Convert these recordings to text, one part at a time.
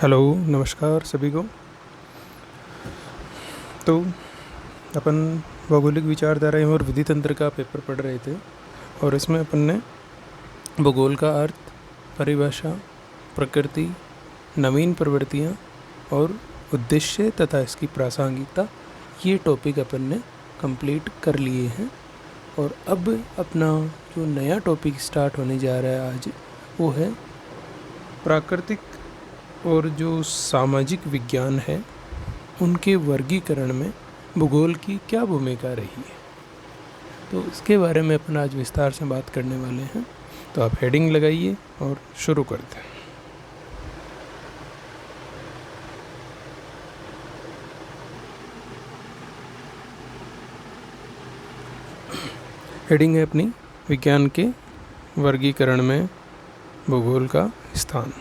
Hello, नमस्कार सभी को। तो अपन भौगोलिक विचारधारा एवं और विधि तंत्र का पेपर पढ़ रहे थे और इसमें अपन ने भूगोल का अर्थ, परिभाषा, प्रकृति, नवीन प्रवृत्तियाँ और उद्देश्य तथा इसकी प्रासंगिकता, ये टॉपिक अपन ने कंप्लीट कर लिए हैं। और अब अपना जो नया टॉपिक स्टार्ट होने जा रहा है आज, वो है प्राकृतिक और जो सामाजिक विज्ञान है उनके वर्गीकरण में भूगोल की क्या भूमिका रही है। तो इसके बारे में अपन आज विस्तार से बात करने वाले हैं। तो आप हेडिंग लगाइए और शुरू करते हैं। हेडिंग है अपनी, विज्ञान के वर्गीकरण में भूगोल का स्थान।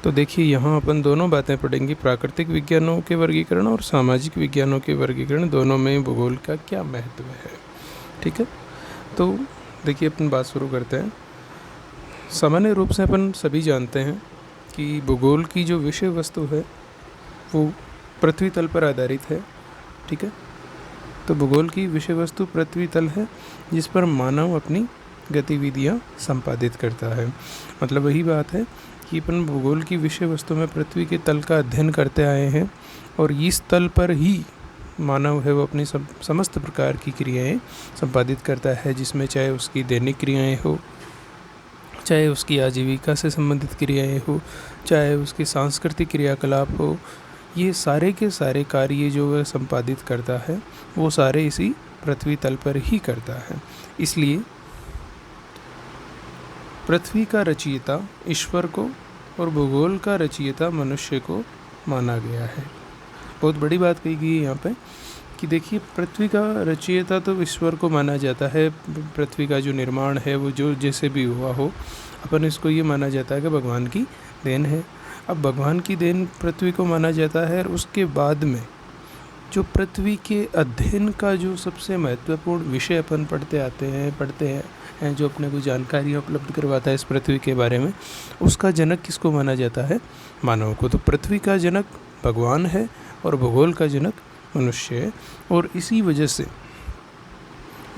तो देखिए, यहाँ अपन दोनों बातें पढ़ेंगे, प्राकृतिक विज्ञानों के वर्गीकरण और सामाजिक विज्ञानों के वर्गीकरण, दोनों में भूगोल का क्या महत्व है। ठीक है, तो देखिए अपन बात शुरू करते हैं। सामान्य रूप से अपन सभी जानते हैं कि भूगोल की जो विषय वस्तु है वो पृथ्वी तल पर आधारित है। ठीक है, तो भूगोल की विषय वस्तु पृथ्वी तल है जिस पर मानव अपनी गतिविधियाँ संपादित करता है। मतलब वही बात है कि अपन भूगोल की विषय वस्तु में पृथ्वी के तल का अध्ययन करते आए हैं और इस तल पर ही मानव है वो अपनी समस्त प्रकार की क्रियाएं संपादित करता है, जिसमें चाहे उसकी दैनिक क्रियाएं हो, चाहे उसकी आजीविका से संबंधित क्रियाएं हो, चाहे उसकी सांस्कृतिक क्रियाकलाप हो। ये सारे के सारे कार्य जो वह संपादित करता है वो सारे इसी पृथ्वी तल पर ही करता है। इसलिए पृथ्वी का रचयिता ईश्वर को और भूगोल का रचयिता मनुष्य को माना गया है। बहुत बड़ी बात कही गई है यहाँ पे कि देखिए, पृथ्वी का रचयिता तो ईश्वर को माना जाता है। पृथ्वी का जो निर्माण है वो जो जैसे भी हुआ हो, अपन इसको ये माना जाता है कि भगवान की देन है। अब भगवान की देन पृथ्वी को माना जाता है और उसके बाद में जो पृथ्वी के अध्ययन का जो सबसे महत्वपूर्ण विषय अपन पढ़ते हैं, जो अपने को जानकारी उपलब्ध करवाता है इस पृथ्वी के बारे में, उसका जनक किसको माना जाता है? मानव को। तो पृथ्वी का जनक भगवान है और भूगोल का जनक मनुष्य है। और इसी वजह से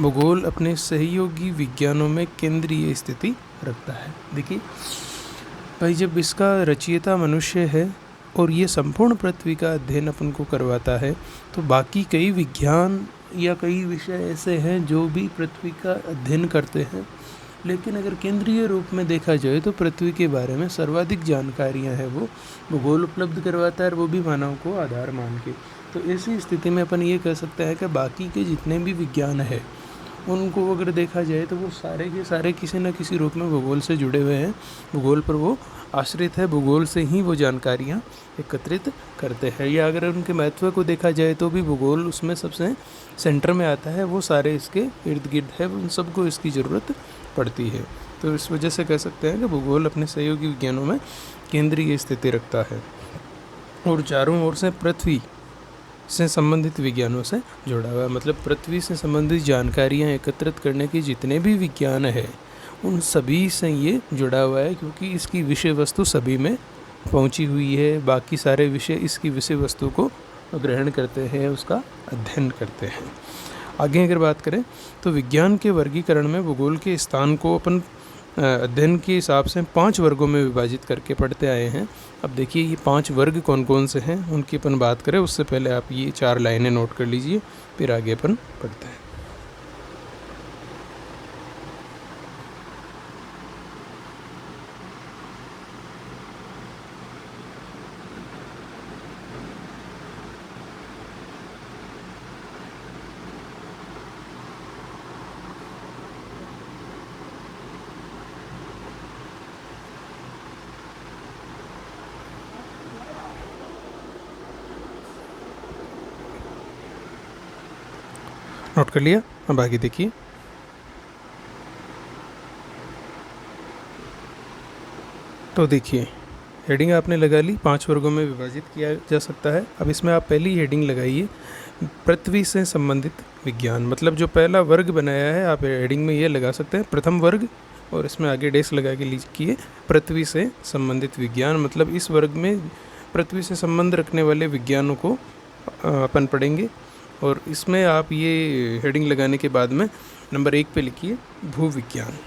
भूगोल अपने सहयोगी विज्ञानों में केंद्रीय स्थिति रखता है। देखिए भाई, जब इसका रचयिता मनुष्य है और ये संपूर्ण पृथ्वी का अध्ययन अपन को करवाता है, तो बाकी कई विज्ञान या कई विषय ऐसे हैं जो भी पृथ्वी का अध्ययन करते हैं, लेकिन अगर केंद्रीय रूप में देखा जाए तो पृथ्वी के बारे में सर्वाधिक जानकारियां हैं वो भूगोल उपलब्ध करवाता है, और वो भी मानव को आधार मान के। तो ऐसी स्थिति में अपन ये कह सकते हैं कि बाकी के जितने भी विज्ञान है उनको अगर देखा जाए तो वो सारे के सारे किसी न किसी रूप में भूगोल से जुड़े हुए हैं, भूगोल पर वो आश्रित है, भूगोल से ही वो जानकारियाँ एकत्रित करते हैं। या अगर उनके महत्व को देखा जाए तो भी भूगोल उसमें सबसे सेंटर में आता है, वो सारे इसके इर्द गिर्द है, उन सबको इसकी ज़रूरत पड़ती है। तो इस वजह से कह सकते हैं कि भूगोल अपने सहयोगी विज्ञानों में केंद्रीय स्थिति रखता है और चारों ओर से पृथ्वी से संबंधित विज्ञानों से जुड़ा हुआ है। मतलब पृथ्वी से संबंधित जानकारियाँ एकत्रित करने के जितने भी विज्ञान है उन सभी से ये जुड़ा हुआ है, क्योंकि इसकी विषय वस्तु सभी में पहुंची हुई है। बाकी सारे विषय इसकी विषय वस्तु को ग्रहण करते हैं, उसका अध्ययन करते हैं। आगे अगर बात करें तो विज्ञान के वर्गीकरण में भूगोल के स्थान को अपन अध्ययन के हिसाब से 5 वर्गों में विभाजित करके पढ़ते आए हैं। अब देखिए, ये 5 वर्ग कौन कौन से हैं उनकी अपन बात करें उससे पहले आप ये 4 लाइनें नोट कर लीजिए, फिर आगे अपन पढ़ते हैं। नोट कर लिया? अब आगे देखिए। तो देखिए, हेडिंग आपने लगा ली, 5 वर्गों में विभाजित किया जा सकता है। अब इसमें आप पहली हेडिंग लगाइए, पृथ्वी से संबंधित विज्ञान। मतलब जो पहला वर्ग बनाया है आप हेडिंग में ये लगा सकते हैं, प्रथम वर्ग, और इसमें आगे डैश लगा के लिखिए पृथ्वी से संबंधित विज्ञान। मतलब इस वर्ग में पृथ्वी से संबंध रखने वाले विज्ञानों को अपन पढ़ेंगे। और इसमें आप ये हेडिंग लगाने के बाद में नंबर 1 पे लिखिए भूविज्ञान,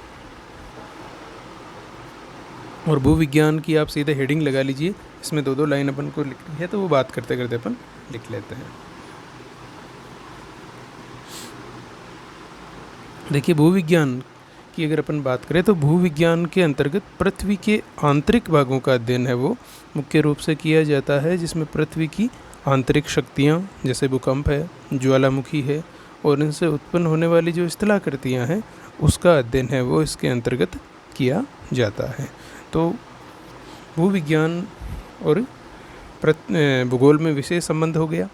और भूविज्ञान की आप सीधे हेडिंग लगा लीजिए। इसमें 2-2 लाइन अपन को लिखनी है, तो वो बात करते करते अपन लिख लेते हैं। देखिए, भूविज्ञान की अगर अपन बात करें तो भूविज्ञान के अंतर्गत पृथ्वी के आंतरिक भागों का अध्ययन है वो मुख्य रूप से किया जाता है, जिसमें पृथ्वी की आंतरिक शक्तियाँ जैसे भूकंप है, ज्वालामुखी है, और इनसे उत्पन्न होने वाली जो स्थलाकृतियाँ हैं उसका अध्ययन है वो इसके अंतर्गत किया जाता है। तो भूविज्ञान और भूगोल में विशेष संबंध हो गया।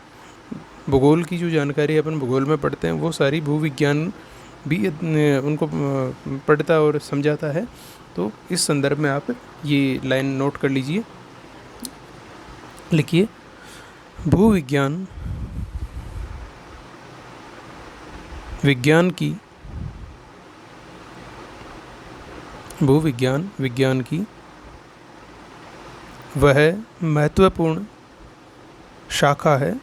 भूगोल की जो जानकारी अपन भूगोल में पढ़ते हैं वो सारी भूविज्ञान भी उनको पढ़ता और समझाता है। तो इस संदर्भ में आप ये लाइन नोट कर लीजिए, लिखिए भूविज्ञान विज्ञान की वह महत्वपूर्ण शाखा है।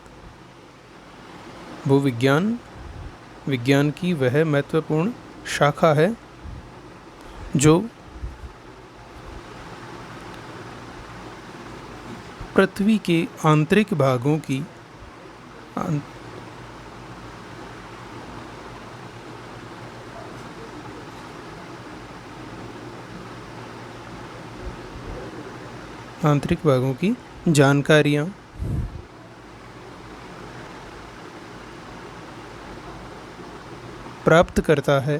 भूविज्ञान विज्ञान की वह महत्वपूर्ण शाखा है जो पृथ्वी के आंतरिक भागों की जानकारियाँ प्राप्त करता है,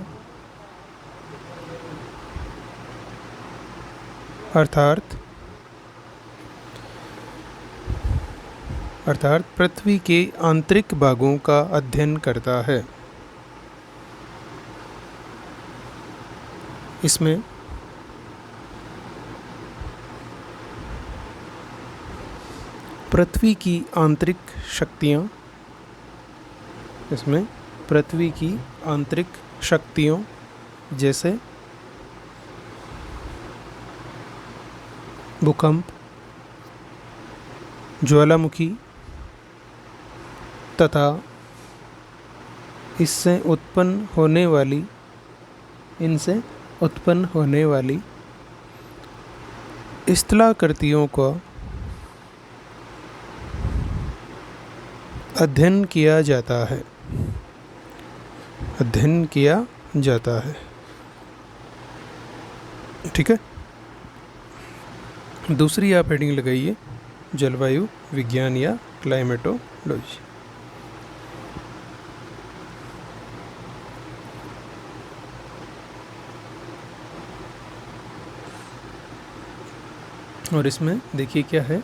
अर्थात पृथ्वी के आंतरिक भागों का अध्ययन करता है। इसमें पृथ्वी की आंतरिक शक्तियों जैसे भूकंप, ज्वालामुखी तथा इनसे उत्पन्न होने वाली स्थलाकृतियों का अध्ययन किया जाता है। ठीक है। दूसरी आप हेडिंग लगाइए जलवायु विज्ञान या क्लाइमेटोलॉजी। और इसमें देखिए क्या है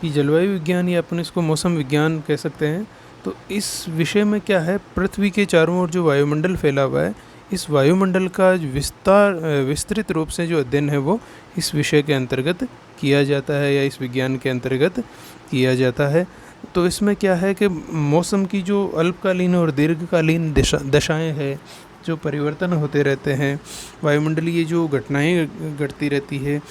कि जलवायु विज्ञान या अपन इसको मौसम विज्ञान कह सकते हैं। तो इस विषय में क्या है, पृथ्वी के चारों ओर जो वायुमंडल फैला हुआ है, इस वायुमंडल का विस्तृत रूप से जो अध्ययन है वो इस विषय के अंतर्गत किया जाता है या इस विज्ञान के अंतर्गत किया जाता है। तो इसमें क्या है कि मौसम की जो अल्पकालीन और दीर्घकालीन दशाएं हैं, जो परिवर्तन होते रहते हैं, वायुमंडलीय जो घटनाएं घटती रहती है,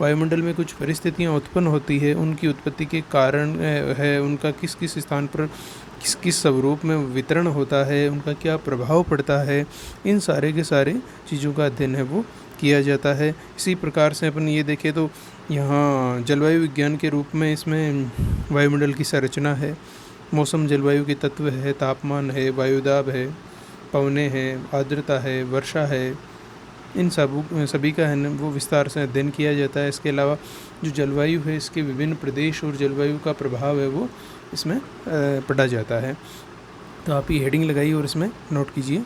वायुमंडल में कुछ परिस्थितियाँ उत्पन्न होती है, उनकी उत्पत्ति के कारण है, उनका किस किस स्थान पर किस किस स्वरूप में वितरण होता है, उनका क्या प्रभाव पड़ता है, इन सारे के सारे चीज़ों का अध्ययन है वो किया जाता है। इसी प्रकार से अपन ये देखें तो यहाँ जलवायु विज्ञान के रूप में इसमें वायुमंडल की संरचना है, मौसम जलवायु के तत्व है, तापमान है, वायुदाब है, पवनें हैं, आर्द्रता है, वर्षा है, इन सभी का है वो विस्तार से अध्ययन किया जाता है। इसके अलावा जो जलवायु है, इसके विभिन्न प्रदेश और जलवायु का प्रभाव है वो इसमें पढ़ा जाता है। तो आप ये हेडिंग लगाइए और इसमें नोट कीजिए।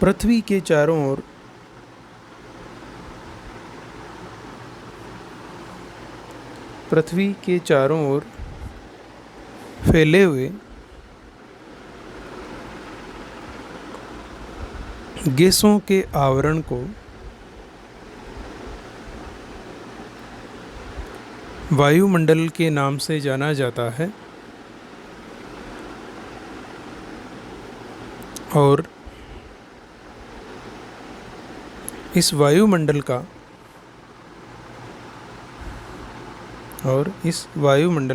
पृथ्वी के चारों ओर फैले हुए गैसों के आवरण को वायुमंडल के नाम से जाना जाता है और इस वायुमंडल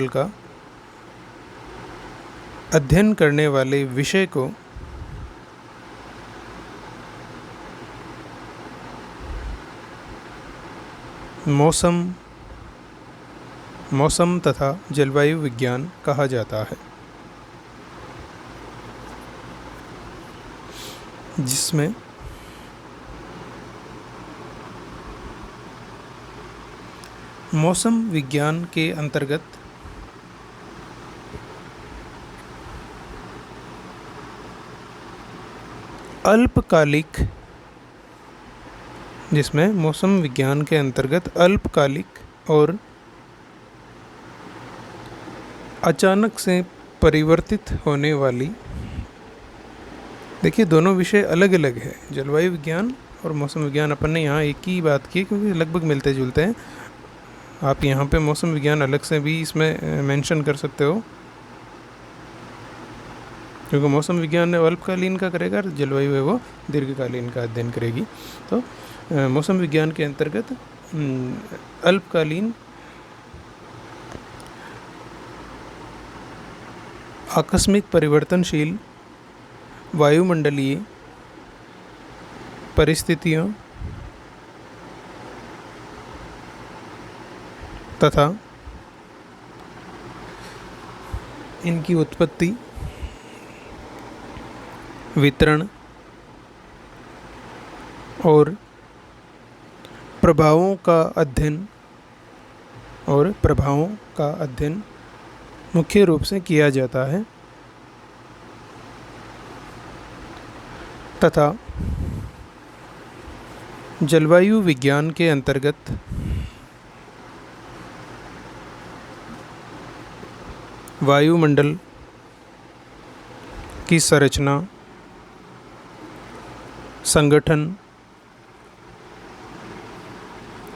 का अध्ययन करने वाले विषय को मौसम तथा जलवायु विज्ञान कहा जाता है, जिसमें मौसम विज्ञान के अंतर्गत अल्पकालिक और अचानक से परिवर्तित होने वाली, देखिए दोनों विषय अलग अलग है, जलवायु विज्ञान और मौसम विज्ञान अपन ने यहाँ एक ही बात की क्योंकि लगभग मिलते जुलते हैं। आप यहाँ पे मौसम विज्ञान अलग से भी इसमें मेंशन कर सकते हो, क्योंकि मौसम विज्ञान है अल्पकालीन का करेगा और जलवायु है वो दीर्घकालीन का अध्ययन करेगी। तो मौसम विज्ञान के अंतर्गत अल्पकालीन आकस्मिक परिवर्तनशील वायुमंडलीय परिस्थितियों तथा इनकी उत्पत्ति, वितरण और प्रभावों का अध्ययन मुख्य रूप से किया जाता है तथा जलवायु विज्ञान के अंतर्गत वायुमंडल की संरचना, संगठन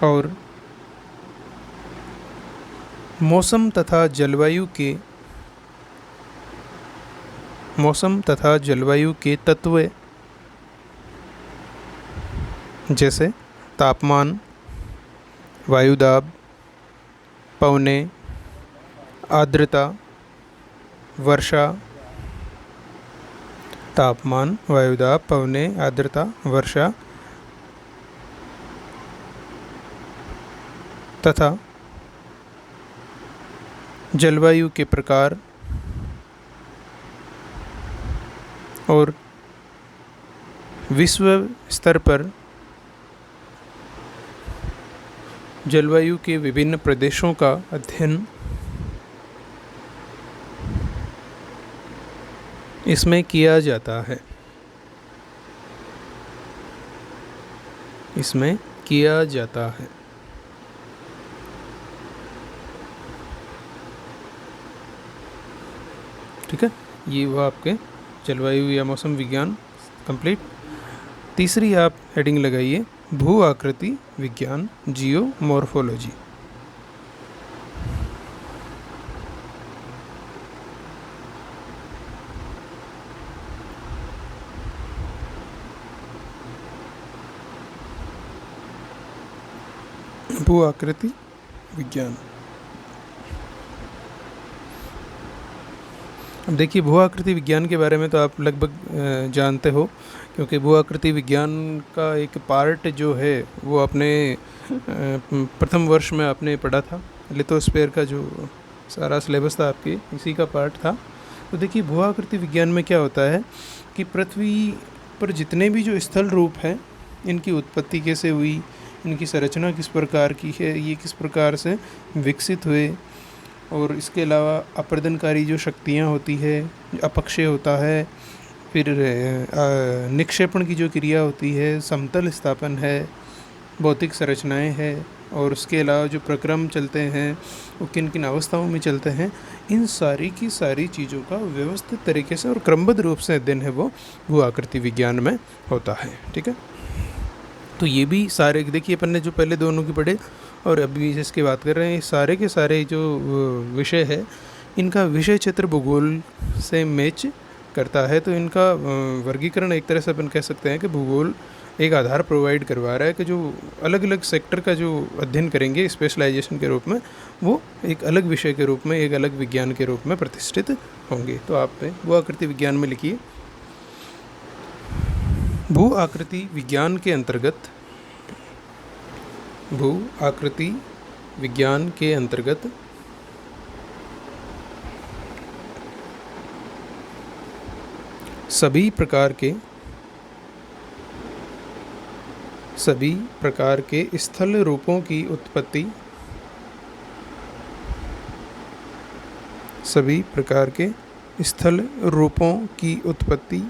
और मौसम तथा जलवायु के तत्व जैसे तापमान, वायुदाब, पवने, आर्द्रता, वर्षा, तथा जलवायु के प्रकार और विश्व स्तर पर जलवायु के विभिन्न प्रदेशों का अध्ययन इसमें किया जाता है। ठीक है, ये हुआ आपके जलवायु या मौसम विज्ञान कंप्लीट। तीसरी आप हेडिंग लगाइए भू आकृति विज्ञान, जियोमॉर्फोलॉजी। भू आकृति विज्ञान। अब देखिए भू आकृति विज्ञान के बारे में तो आप लगभग जानते हो, क्योंकि भू आकृति विज्ञान का एक पार्ट जो है वो अपने प्रथम वर्ष में आपने पढ़ा था। लिथोस्फीयर का जो सारा सिलेबस था आपके इसी का पार्ट था। तो देखिए भू आकृति विज्ञान में क्या होता है कि पृथ्वी पर जितने भी जो स्थल रूप हैं इनकी उत्पत्ति कैसे हुई, इनकी संरचना किस प्रकार की है, ये किस प्रकार से विकसित हुए, और इसके अलावा अपर्दनकारी जो शक्तियाँ होती है, अपक्षय होता है, फिर निक्षेपण की जो क्रिया होती है, समतल स्थापन है, भौतिक संरचनाएं हैं, और उसके अलावा जो प्रक्रम चलते हैं वो किन किन अवस्थाओं में चलते हैं, इन सारी की सारी चीज़ों का व्यवस्थित तरीके से और क्रमबद्ध रूप से अध्ययन है वो भू आकृति विज्ञान में होता है। ठीक है, तो ये भी सारे देखिए अपन ने जो पहले दोनों की पढ़े और अभी जिसकी बात कर रहे हैं, सारे के सारे जो विषय है इनका विषय क्षेत्र भूगोल से मैच करता है। तो इनका वर्गीकरण एक तरह से अपन कह सकते हैं कि भूगोल एक आधार प्रोवाइड करवा रहा है कि जो अलग अलग सेक्टर का जो अध्ययन करेंगे स्पेशलाइजेशन के रूप में, वो एक अलग विषय के रूप में, एक अलग विज्ञान के रूप में प्रतिष्ठित होंगे। तो आप भू आकृति विज्ञान में लिखिए, भू आकृति विज्ञान के अंतर्गत, भू आकृति विज्ञान के अंतर्गत सभी प्रकार के स्थल रूपों की उत्पत्ति, सभी प्रकार के स्थल रूपों की उत्पत्ति,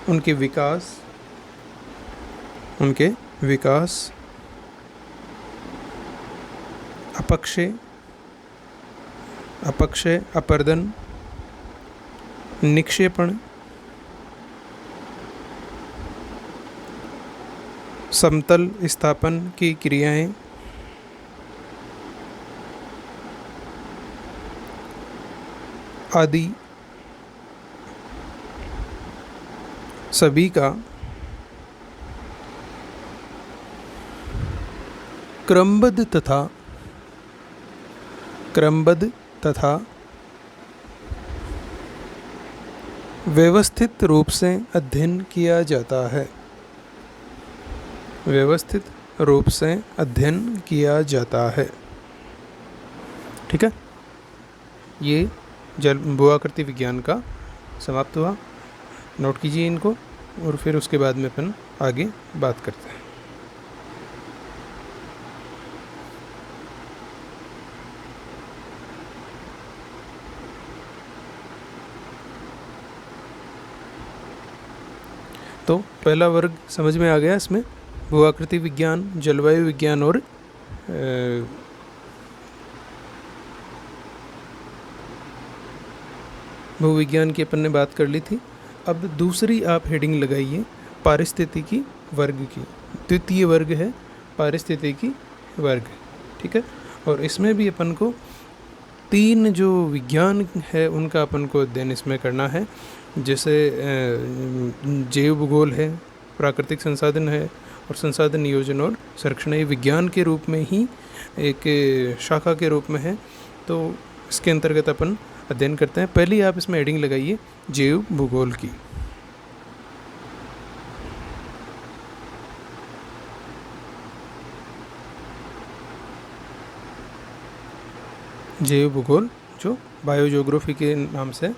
उनके विकास, अपक्षय, अपर्दन, निक्षेपण, समतल स्थापन की क्रियाएं, आदि सभी का क्रमबद्ध तथा व्यवस्थित रूप से अध्ययन किया जाता है, व्यवस्थित रूप से अध्ययन किया जाता है। ठीक है, ये भू आकृति विज्ञान का समाप्त हुआ। नोट कीजिए इनको और फिर उसके बाद में अपन आगे बात करते हैं। तो पहला वर्ग समझ में आ गया। इसमें भू आकृति विज्ञान, जलवायु विज्ञान और भूविज्ञान की अपन ने बात कर ली थी। अब दूसरी आप हेडिंग लगाइए पारिस्थितिकी वर्ग की। द्वितीय वर्ग है पारिस्थितिकी वर्ग। ठीक है, और इसमें भी अपन को 3 जो विज्ञान है उनका अपन को अध्ययन इसमें करना है। जैसे जैव भूगोल है, प्राकृतिक संसाधन है और संसाधन नियोजन और संरक्षण, ये विज्ञान के रूप में ही एक शाखा के रूप में है। तो इसके अंतर्गत अपन अध्ययन करते हैं। पहली आप इसमें हेडिंग लगाइए जैव भूगोल की। जैव भूगोल जो बायोजियोग्राफी के नाम से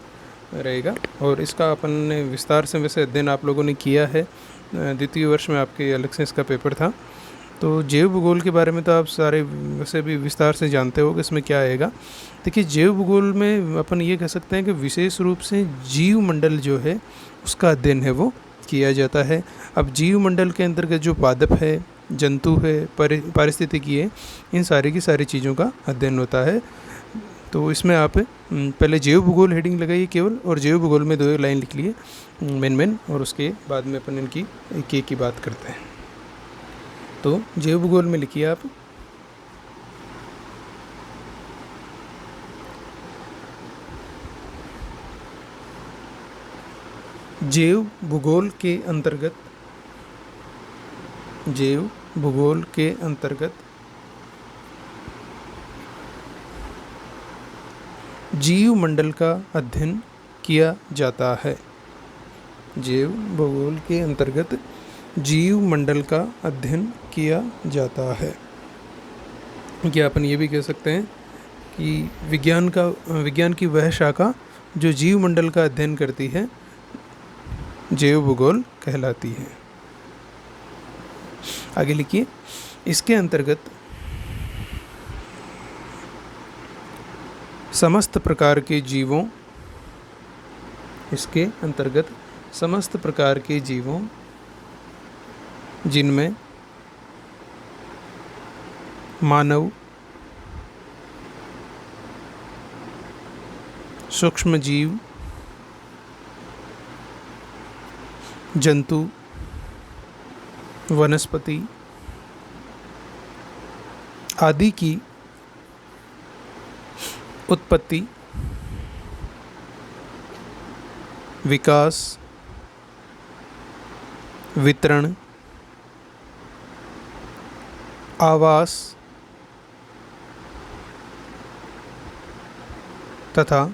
रहेगा, और इसका अपन ने विस्तार से वैसे अध्ययन आप लोगों ने किया है। द्वितीय वर्ष में आपके अलग से इसका पेपर था। तो जैव भूगोल के बारे में तो आप सारे वैसे भी विस्तार से जानते हो कि इसमें क्या आएगा। देखिए, जैव भूगोल में अपन ये कह सकते हैं कि विशेष रूप से जीव मंडल जो है उसका अध्ययन है वो किया जाता है। अब जीव मंडल के अंतर्गत जो पादप है, जंतु है, पारिस्थितिकी है, इन सारी की सारी चीज़ों का अध्ययन होता है। तो इसमें आप पहले जैव भूगोल हेडिंग लगाइए केवल, और जैव भूगोल में 2 लाइन लिख लिए मेन, और उसके बाद में अपन इनकी एक की बात करते हैं। तो जैव भूगोल में लिखिए आप जैव भूगोल के अंतर्गत, जैव भूगोल के अंतर्गत जीव मंडल का अध्ययन किया जाता है। जैव भूगोल के अंतर्गत जीव मंडल का अध्ययन किया जाता है। क्या अपन ये भी कह सकते हैं कि विज्ञान की वह शाखा जो जीव मंडल का अध्ययन करती है जैव भूगोल कहलाती है। आगे लिखिए, इसके अंतर्गत समस्त प्रकार के जीवों, इसके अंतर्गत समस्त प्रकार के जीवों जिनमें मानव, सूक्ष्म जीव, जंतु, वनस्पति आदि की उत्पत्ति, विकास, वितरण, आवास तथा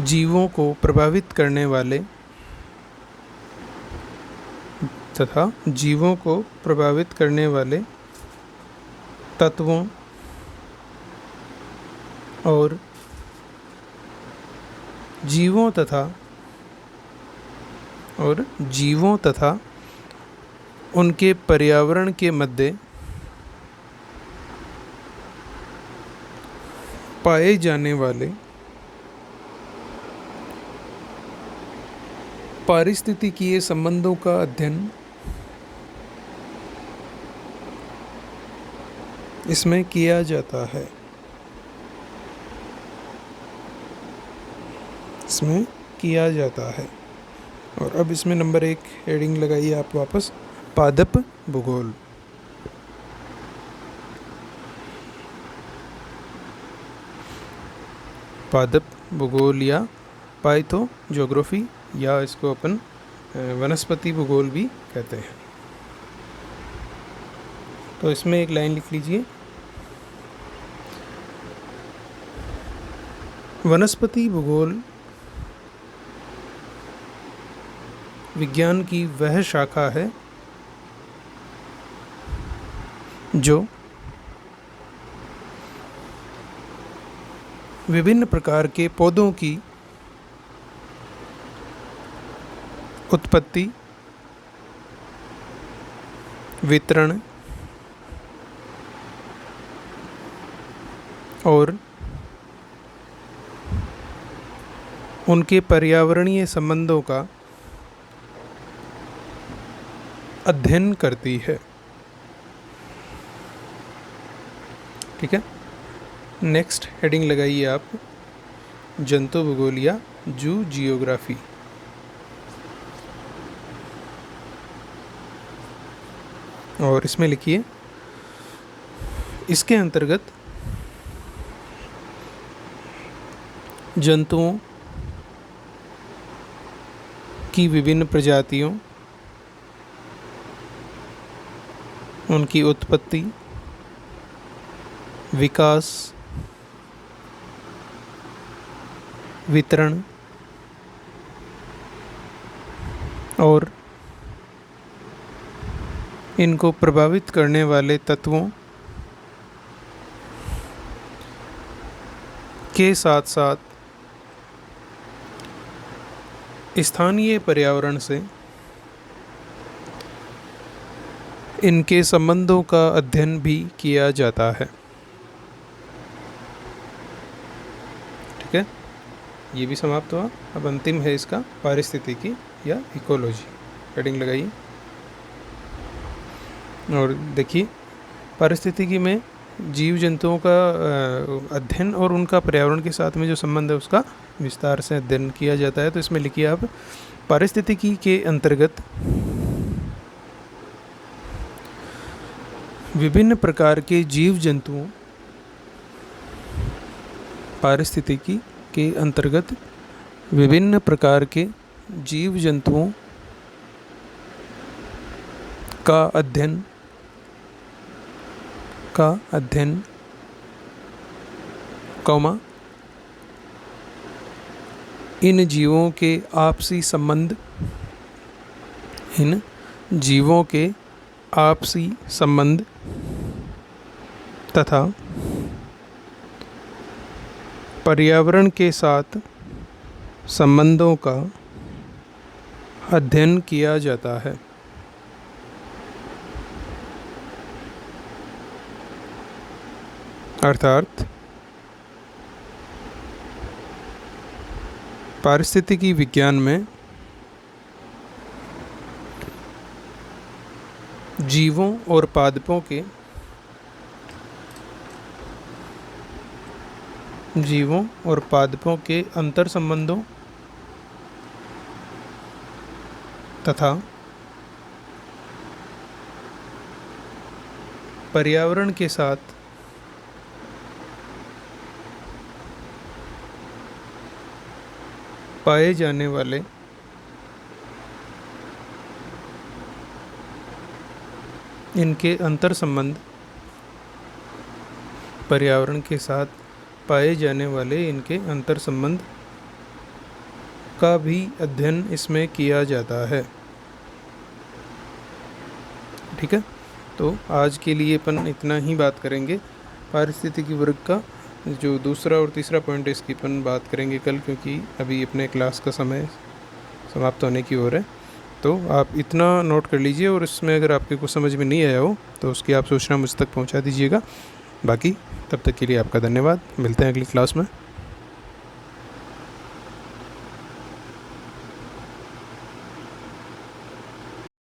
जीवों को प्रभावित करने वाले तत्वों और जीवों तथा उनके पर्यावरण के मध्य पाए जाने वाले पारिस्थितिकीय संबंधों का अध्ययन इसमें किया जाता है। और अब इसमें नंबर 1 हेडिंग लगाइए आप वापस, पादप भूगोल। पादप भूगोल या पाइथो ज्योग्राफी, या इसको अपन वनस्पति भूगोल भी कहते हैं। तो इसमें एक लाइन लिख लीजिए, वनस्पति भूगोल विज्ञान की वह शाखा है जो विभिन्न प्रकार के पौधों की उत्पत्ति, वितरण और उनके पर्यावरणीय संबंधों का अध्ययन करती है। ठीक है, नेक्स्ट हेडिंग लगाइए आप, जंतु भूगोल या जू जियोग्राफी। और इसमें लिखिए, इसके अंतर्गत जंतुओं की विभिन्न प्रजातियों, उनकी उत्पत्ति, विकास, वितरण और इनको प्रभावित करने वाले तत्वों के साथ साथ स्थानीय पर्यावरण से इनके संबंधों का अध्ययन भी किया जाता है। ठीक है, ये भी समाप्त हुआ। अब अंतिम है इसका पारिस्थितिकी या इकोलॉजी। हेडिंग लगाइए और देखिए, पारिस्थितिकी में जीव जंतुओं का अध्ययन और उनका पर्यावरण के साथ में जो संबंध है उसका विस्तार से अध्ययन किया जाता है। तो इसमें लिखिए आप, पारिस्थितिकी के अंतर्गत विभिन्न प्रकार के जीव जंतुओं, पारिस्थितिकी के अंतर्गत विभिन्न प्रकार के जीव जंतुओं का अध्ययन कौमा इन जीवों के आपसी संबंध तथा पर्यावरण के साथ संबंधों का अध्ययन किया जाता है। अर्थात पारिस्थितिकी विज्ञान में जीवों और पादपों के अंतर संबंधों तथा पर्यावरण के साथ पाए जाने वाले इनके अंतर संबंध, पर्यावरण के साथ पाए जाने वाले इनके अंतर संबंध का भी अध्ययन इसमें किया जाता है। ठीक है, तो आज के लिए अपन इतना ही बात करेंगे। पारिस्थितिकी वर्ग का जो दूसरा और तीसरा पॉइंट है इसकी अपन बात करेंगे कल, क्योंकि अभी अपने क्लास का समय समाप्त होने की ओर है। तो आप इतना नोट कर लीजिए, और इसमें अगर आपके कुछ समझ में नहीं आया हो तो उसकी आप सूचना मुझ तक पहुंचा दीजिएगा। बाकी तब तक के लिए आपका धन्यवाद। मिलते हैं अगली क्लास में।